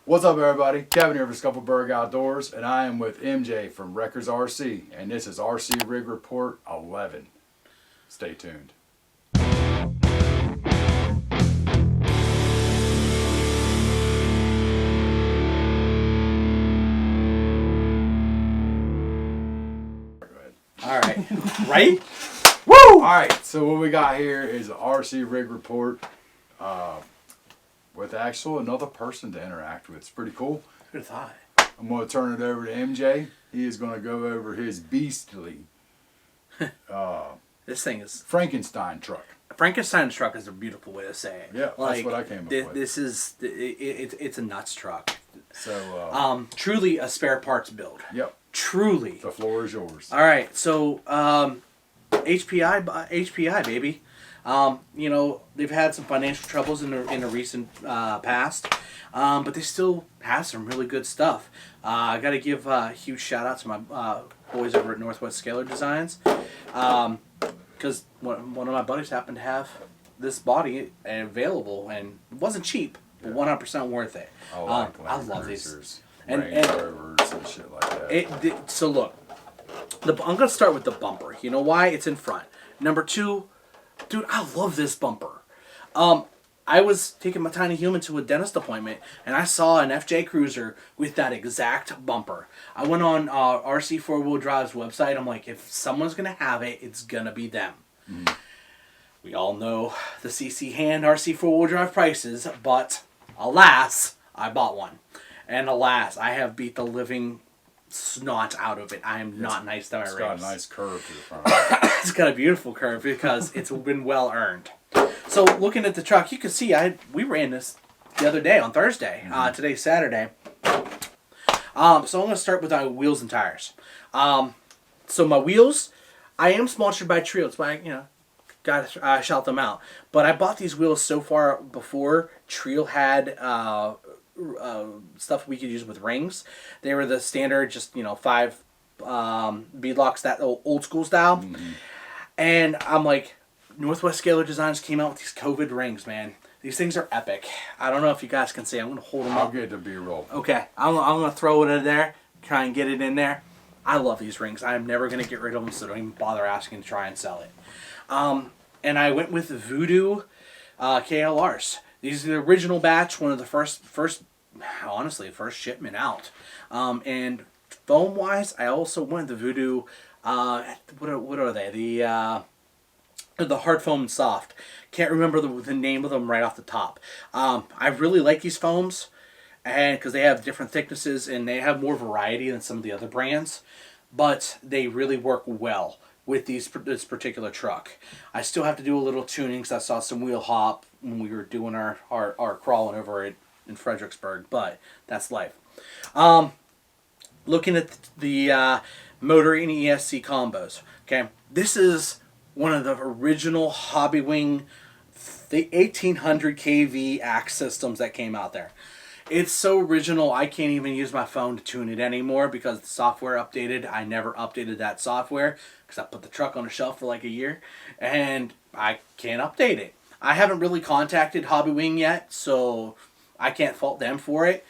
What's up, everybody? Kevin here for Scuffleberg Outdoors, and I am with MJ from Wreckers RC, and this is RC Rig Report 11. Stay tuned. All right. Right? Woo! Alright, so what we got here is an RC Rig Report with actually another person to interact with. It's pretty cool. Good thought. I'm going to turn it over to MJ. He is going to go over his beastly This thing is... Frankenstein truck. Frankenstein truck is a beautiful way to say it. Yeah, that's what I came up with. This is... It's a nuts truck. So, truly a spare parts build. Yep. Truly. The floor is yours. All right, so HPI baby. You know, they've had some financial troubles in the recent past, but they still have some really good stuff. I got to give a huge shout out to my boys over at Northwest Scalar Designs, because one of my buddies happened to have this body available, and it wasn't cheap, but 100% worth it. Oh, like I love these. Range Rovers and shit like that. So look, I'm going to start with the bumper. You know why? It's in front. Number two, dude, I love this bumper. I was taking my tiny human to a dentist appointment, and I saw an FJ Cruiser with that exact bumper. I went on RC 4-Wheel Drive's website. I'm like, if someone's going to have it, it's going to be them. Mm. We all know the CC Hand RC 4-Wheel Drive prices, but alas, I bought one. And alas, I have beat the living snot out of it. I am not nice to my rigs. It's got a nice curve to the front. It's got a beautiful curve because it's been well earned. So looking at the truck, you can see we ran this the other day on Thursday. Today's Saturday. So I'm going to start with my wheels and tires. So my wheels, I am sponsored by Trio. It's why gotta shout them out. But I bought these wheels so far before Trio had stuff we could use with rings. They were the standard, just 5 beadlocks, that old school style. Mm-hmm. And I'm like, Northwest Scalar Designs came out with these COVID rings, man. These things are epic. I don't know if you guys can see. I'm going to hold them up. I'll get the B-roll. Okay. I'm going to throw it in there, try and get it in there. I love these rings. I'm never going to get rid of them, so don't even bother asking to try and sell it. And I went with the Voodoo KLRs. These are the original batch, one of the first shipment out. And foam-wise, I also went the Voodoo, what are they? The hard foam and soft. Can't remember the name of them right off the top. I really like these foams, and because they have different thicknesses and they have more variety than some of the other brands, but they really work well with this particular truck. I still have to do a little tuning because I saw some wheel hop when we were doing our crawling over it in Fredericksburg, but that's life. Looking at the motor and ESC combos. Okay, this is one of the original Hobby Wing, the 1800 kV axe systems that came out there. It's so original, I can't even use my phone to tune it anymore because the software updated. I never updated that software because I put the truck on a shelf for like a year, and I can't update it. I haven't really contacted Hobby Wing yet, so I can't fault them for it.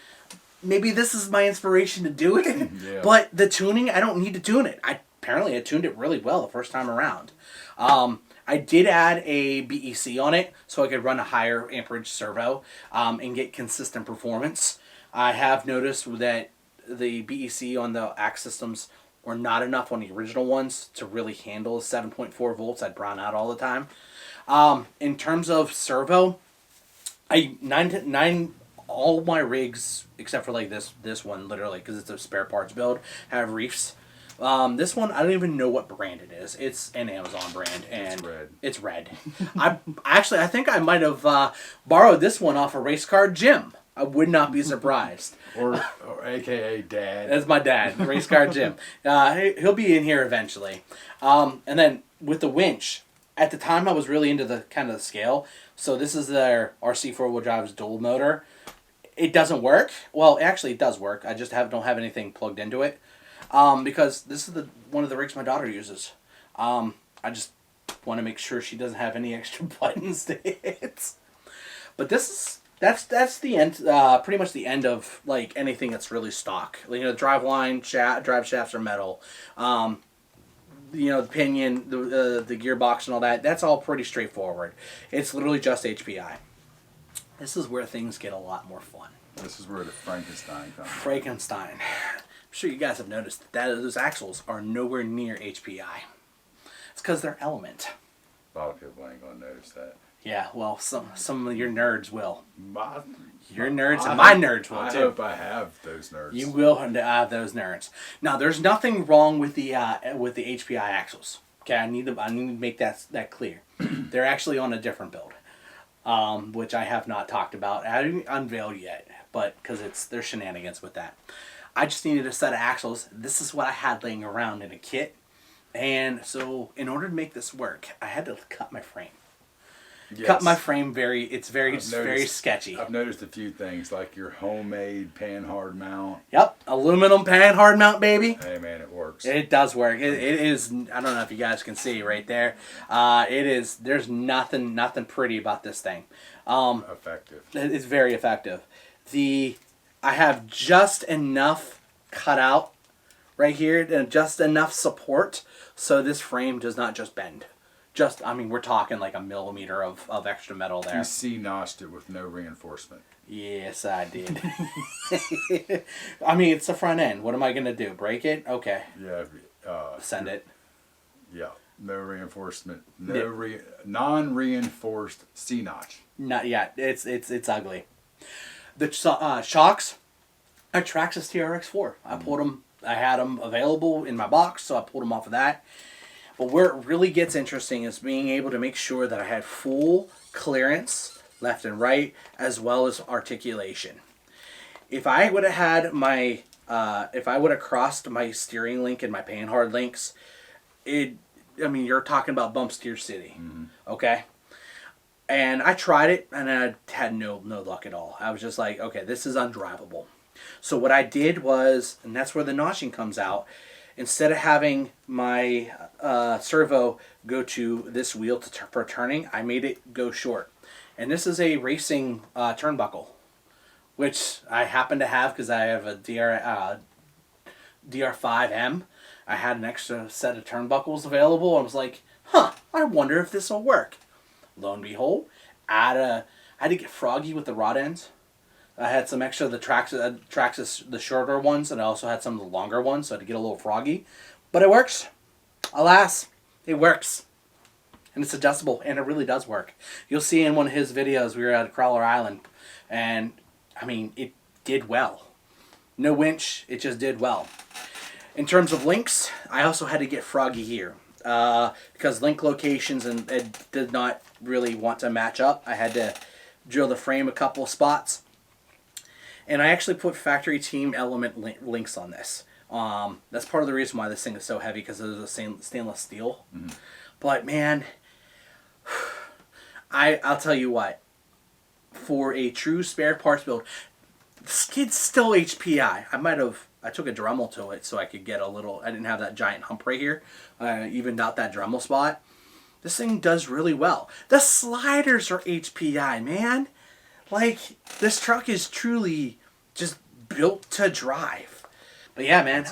Maybe this is my inspiration to do it, yeah. But the tuning, I don't need to tune it. Apparently I tuned it really well the first time around. I did add a BEC on it so I could run a higher amperage servo and get consistent performance. I have noticed that the BEC on the axe systems were not enough on the original ones to really handle 7.4 volts. I'd brown out all the time. In terms of servo, all my rigs except for like this one, literally, because it's a spare parts build, have reefs. This one, I don't even know what brand it is. It's an Amazon brand, and it's red. I think I might have borrowed this one off a race car Jim. I would not be surprised. or AKA Dad. That's my dad, race car Jim. He'll be in here eventually. And then with the winch, at the time I was really into the kind of the scale. So this is their RC 4-Wheel Drive's dual motor. It doesn't work. Well, actually it does work. I just don't have anything plugged into it. Because this is one of the rigs my daughter uses. I just want to make sure she doesn't have any extra buttons to hit. But that's That's the end. Pretty much the end of like anything that's really stock. You know, the drive line, drive shafts are metal. You know, the pinion, the gearbox, and all that. That's all pretty straightforward. It's literally just HPI. This is where things get a lot more fun. This is where the Frankenstein comes. Frankenstein. I'm sure you guys have noticed that those axles are nowhere near HPI. It's because they're Element. A lot of people ain't gonna notice that. Yeah, well, some of your nerds will. My, Your nerds and my nerds will I too. hope I have those nerds. You will have those nerds. Now, there's nothing wrong with the HPI axles. Okay, I need to make that clear. They're actually on a different build, which I have not talked about. I haven't unveiled yet, but because there's shenanigans with that. I just needed a set of axles. This is what I had laying around in a kit, and so in order to make this work, I had to cut my frame. Yes. Cut my frame it's very sketchy. I've noticed a few things, like your homemade pan hard mount. Yep, aluminum pan hard mount, baby. Hey man, it works. It does work. It is. I don't know if you guys can see right there. It is. There's nothing pretty about this thing. Effective. It's very effective. I have just enough cut out right here, and just enough support so this frame does not just bend. We're talking like a millimeter of extra metal there. You C-notched it with no reinforcement. Yes, I did. I mean, it's the front end. What am I going to do? Break it? Okay. Yeah. Send it. Yeah. No reinforcement. Non-reinforced C-notch. Not yet. It's ugly. The shocks are Traxxas TRX4. I pulled them. I had them available in my box, so I pulled them off of that. But where it really gets interesting is being able to make sure that I had full clearance, left and right, as well as articulation. If I would have had if I would have crossed my steering link and my panhard links, you're talking about bump steer city, okay? And I tried it, and I had no luck at all. I was just like, okay, this is undrivable. So what I did was, and that's where the notching comes out. Instead of having my servo go to this wheel for turning, I made it go short. And this is a racing turnbuckle, which I happen to have because I have a DR5M. I had an extra set of turnbuckles available. I was like, I wonder if this will work. Lo and behold, I had to get froggy with the rod ends. I had some extra of the Traxxas, the shorter ones, and I also had some of the longer ones, so I had to get a little froggy. But it works. Alas, it works. And it's adjustable, and it really does work. You'll see in one of his videos, we were at Crawler Island, and, it did well. No winch, it just did well. In terms of links, I also had to get froggy here. Because link locations and it did not really want to match up. I had to drill the frame a couple of spots. And I actually put factory team element links on this. That's part of the reason why this thing is so heavy, because it is a stainless steel. Mm-hmm. But man, I'll tell you what. For a true spare parts build, the skid's still HPI. I took a Dremel to it so I could get a little. I didn't have that giant hump right here. I evened out that Dremel spot. This thing does really well. The sliders are HPI, man. Like, this truck is truly just built to drive. But yeah, man,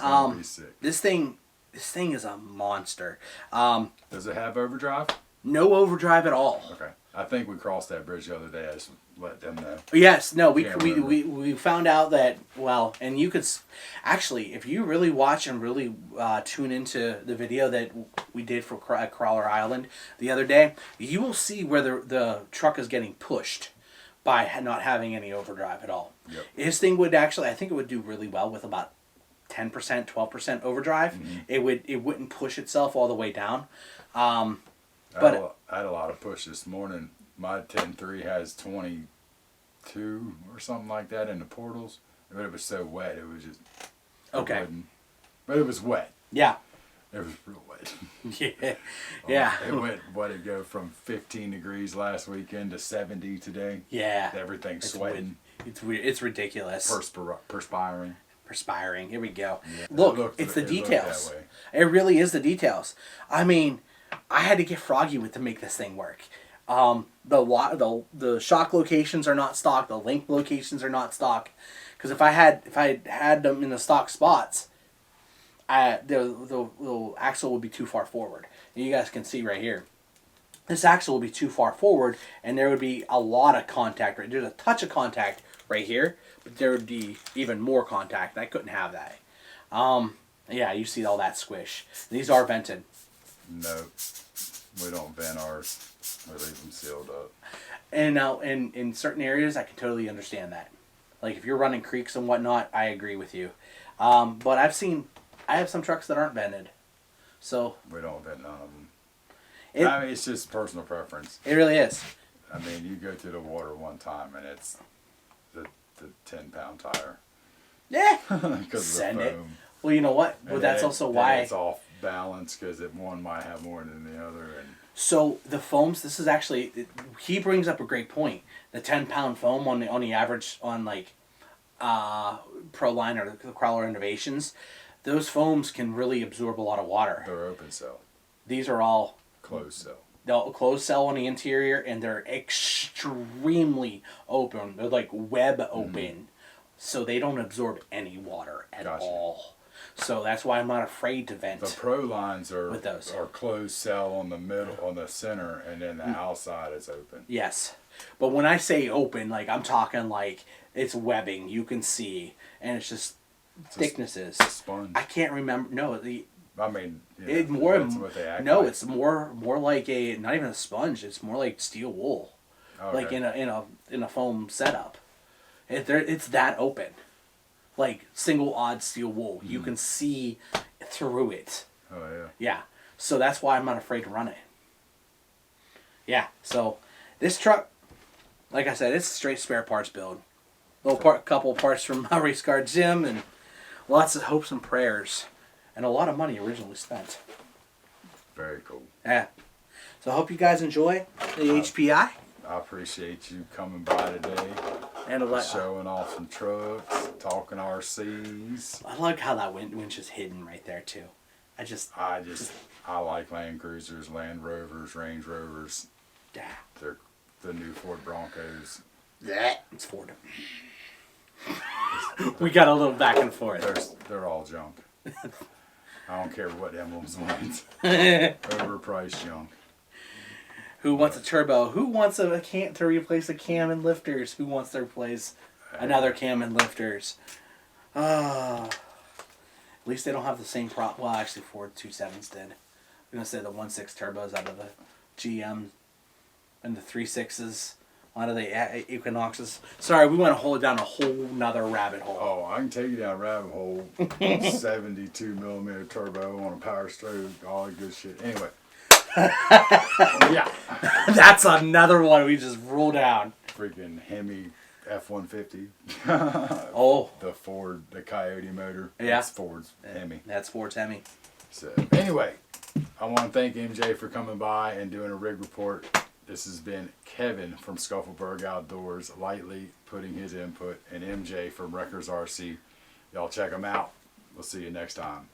this thing is a monster. Does it have overdrive? No overdrive at all. Okay. I think we crossed that bridge the other day. I just let them know. Yes, no, we found out that, well, and you could, actually, if you really watch and really tune into the video that we did for Crawler Island the other day, you will see where the truck is getting pushed by not having any overdrive at all. Yep. His thing would actually, I think it would do really well with about 10%, 12% overdrive. Mm-hmm. It wouldn't push itself all the way down. I had a lot of push this morning. My 10.3 has 22 or something like that in the portals. But it was so wet, it was just... Okay. But it was wet. Yeah. It was real wet. Yeah. Yeah. It went, what did it go from 15 degrees last weekend to 70 today? Yeah. Everything's sweating. It's weird. It's ridiculous. Perspiring. Here we go. Yeah, Look, it's the details. It really is the details. I mean, I had to get froggy to make this thing work. The shock locations are not stock. The link locations are not stock. Because if I had them in the stock spots, the axle would be too far forward. And you guys can see right here. This axle would be too far forward, and there would be a lot of contact. Right, there's a touch of contact right here, but there would be even more contact. I couldn't have that. Yeah, you see all that squish. These are vented. No, we don't vent ours. We leave them sealed up. And now, in certain areas, I can totally understand that. Like if you're running creeks and whatnot, I agree with you. But I have some trucks that aren't vented, so We don't vent none of them. it I mean, it's just personal preference. it really is. I mean, you go through the water one time and it's the 10-pound tire Yeah. because Send of the it. foam. Well, you know what? Well, And that's then also then why. it's off balance because one might have more than the other. And So the foams. This is actually. He brings up a great point. The 10-pound foam on the average on like, Proline or the Crawler Innovations, those foams can really absorb a lot of water. they're open cell, These are all closed cell. they'll closed cell on the interior, and they're extremely open. They're like web open, so they don't absorb any water at Gotcha. all. So that's why I'm not afraid to vent. The Pro lines With those. are closed cell on the middle, on the center, and then the outside is open. Yes, but when I say open, like I'm talking like it's webbing. You can see, and it's just It's thicknesses. a sponge. I can't remember. No, I mean, it more. that's what they act No, like. it's more like a not even a sponge. It's more like steel wool. Okay. Like in a foam setup. It's that open, like single odd steel wool. You can see through it. Oh yeah. Yeah, so that's why I'm not afraid to run it. Yeah, so this truck, like I said, it's a straight spare parts build. Couple parts from my race car gym and lots of hopes and prayers, and a lot of money originally spent. Very cool. Yeah. So I hope you guys enjoy the HPI. I appreciate you coming by today, And showing off some trucks, talking RCs. I like how that winch is hidden right there too. I like Land Cruisers, Land Rovers, Range Rovers. Yeah. They're the new Ford Broncos. It's Ford. We got a little back and forth. They're all junk. I don't care what emblems want. Overpriced junk. Who wants a turbo? Who wants to replace a cam and lifters? Who wants to replace another cam and lifters? At least they don't have the same prop. Well, actually, Ford 2.7s did. I'm gonna say the 1.6 turbos out of the GM and the 3.6s out of the Equinoxes. Sorry, we went down a whole nother rabbit hole. Oh, I can take you down a rabbit hole. 72 millimeter turbo on a power stroke, all that good shit. Anyway. Yeah. That's another one we just rolled down. Freaking Hemi F-150. Oh. The Coyote motor. Yeah. That's Ford's Hemi. That's Ford's Hemi. So, anyway, I want to thank MJ for coming by and doing a rig report. This has been Kevin from Scuffleburg Outdoors, lightly putting his input, and MJ from Wreckers RC. Y'all check them out. We'll see you next time.